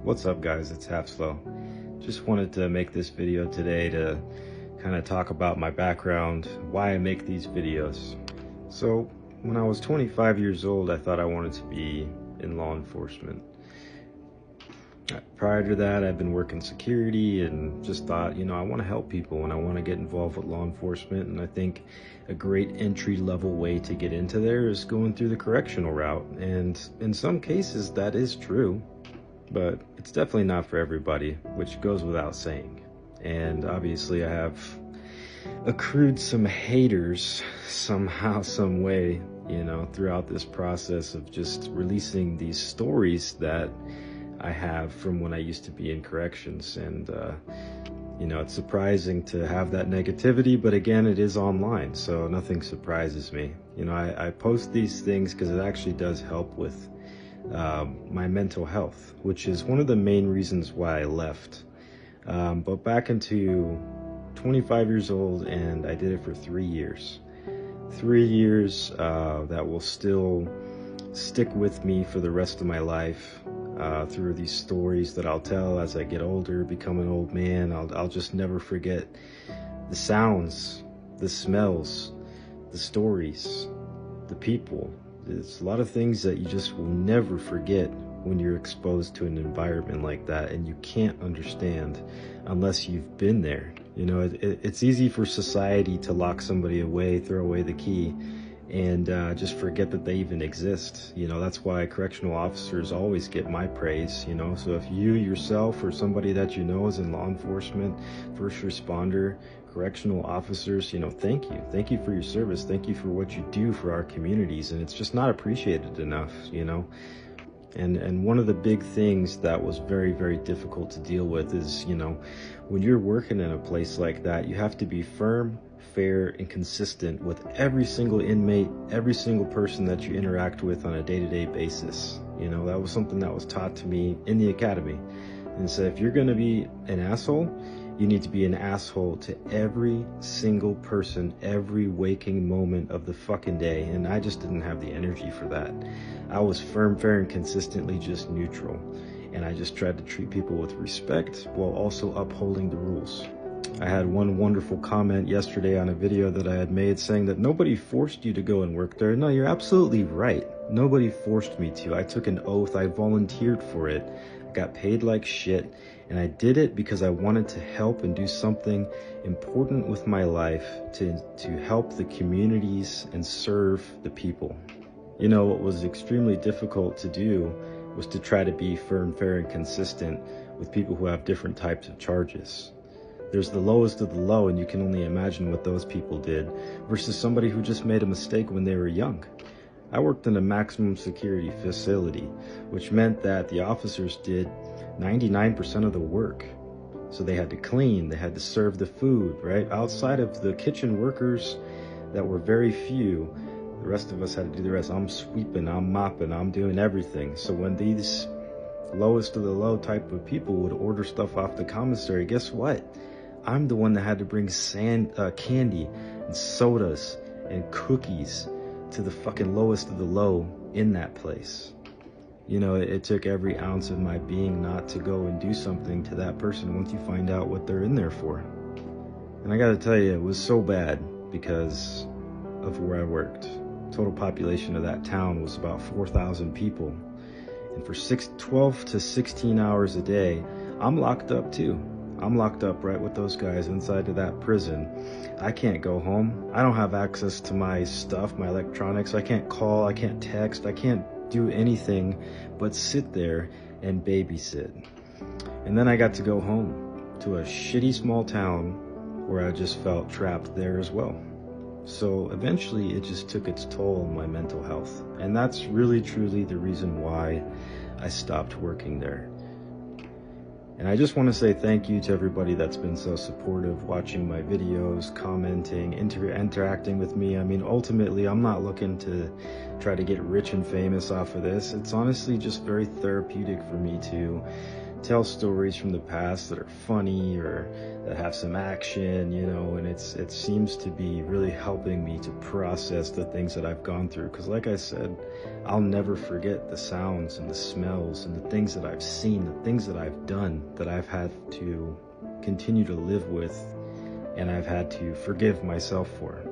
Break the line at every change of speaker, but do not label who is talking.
What's up guys, it's Halfslow. Just wanted to make this video today to kind of talk about my background, why I make these videos. So when I was 25 years old, I thought I wanted to be in law enforcement. Prior to that, I've been working security and just thought, I want to help people and I want to get involved with law enforcement. And I think a great entry-level way to get into there is going through the correctional route. And in some cases, that is true. But it's definitely not for everybody, which goes without saying. And obviously I have accrued some haters somehow, some way, throughout this process of just releasing these stories that I have from when I used to be in corrections. And, it's surprising to have that negativity, but again, it is online, so nothing surprises me. I post these things because it actually does help with my mental health, which is one of the main reasons why I left. But back into 25 years old, and I did it for 3 years. 3 years that will still stick with me for the rest of my life, through these stories that I'll tell as I get older, become an old man. I'll just never forget the sounds, the smells, the stories, the people. There's a lot of things that you just will never forget when you're exposed to an environment like that, and you can't understand unless you've been there. It's easy for society to lock somebody away, throw away the key, and just forget that they even exist. That's why correctional officers always get my praise. So if you yourself or somebody that is in law enforcement, first responder, correctional officers, thank you. Thank you for your service. Thank you for what you do for our communities. And it's just not appreciated enough, And one of the big things that was very, very difficult to deal with is, when you're working in a place like that, you have to be firm, fair, and consistent with every single inmate, every single person that you interact with on a day-to-day basis. That was something that was taught to me in the academy. And so if you're going to be an asshole, you need to be an asshole to every single person, every waking moment of the fucking day. And I just didn't have the energy for that. I was firm, fair, and consistently just neutral. And I just tried to treat people with respect while also upholding the rules. I had one wonderful comment yesterday on a video that I had made saying that nobody forced you to go and work there. No, you're absolutely right. Nobody forced me to. I took an oath. I volunteered for it. I got paid like shit. And I did it because I wanted to help and do something important with my life to help the communities and serve the people. What was extremely difficult to do was to try to be firm, fair, and consistent with people who have different types of charges. There's the lowest of the low, and you can only imagine what those people did, versus somebody who just made a mistake when they were young. I worked in a maximum security facility, which meant that the officers did 99% of the work. So they had to clean, they had to serve the food, right? Outside of the kitchen workers that were very few, the rest of us had to do the rest. I'm sweeping, I'm mopping, I'm doing everything. So when these lowest of the low type of people would order stuff off the commissary, guess what? I'm the one that had to bring candy and sodas and cookies to the fucking lowest of the low in that place. It took every ounce of my being not to go and do something to that person once you find out what they're in there for. And I gotta tell you, it was so bad because of where I worked. Total population of that town was about 4,000 people. And for 12 to 16 hours a day, I'm locked up too. I'm locked up right with those guys inside of that prison. I can't go home. I don't have access to my stuff, my electronics. I can't call, I can't text, I can't do anything but sit there and babysit. And then I got to go home to a shitty small town where I just felt trapped there as well. So eventually it just took its toll on my mental health. And that's really truly the reason why I stopped working there. And I just want to say thank you to everybody that's been so supportive, watching my videos, commenting, interacting with me. I mean, ultimately, I'm not looking to try to get rich and famous off of this. It's honestly just very therapeutic for me to tell stories from the past that are funny or that have some action, and it seems to be really helping me to process the things that I've gone through. Because like I said, I'll never forget the sounds and the smells and the things that I've seen, the things that I've done, that I've had to continue to live with, and I've had to forgive myself for.